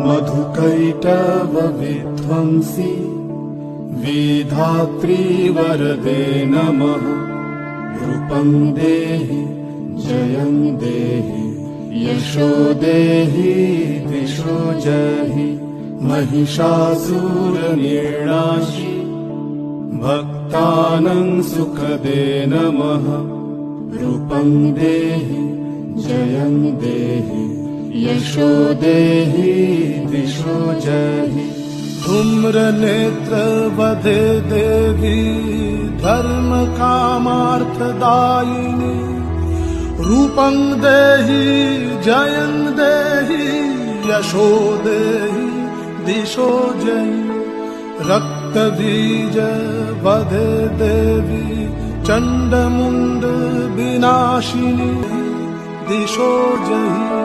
मधुकैटभविध्वंसी विधात्री वरदे नमः। रूपं देहि जयं देहि यशो देहि दिशो जहि। महिषासुरनिर्नाशी भक्तानां सुखदे नमः। रूपं देहि जयं देहि यशो देहि दिशो जहि। धूम्रनेत्रवधे देवी धर्म कामार्थदायिनी। रूपं देहि जयं देहि यशो देहि दिशो जहि। रक्तबीज वधे देवी चंडमुंड विनाशिनी दिशो जहि।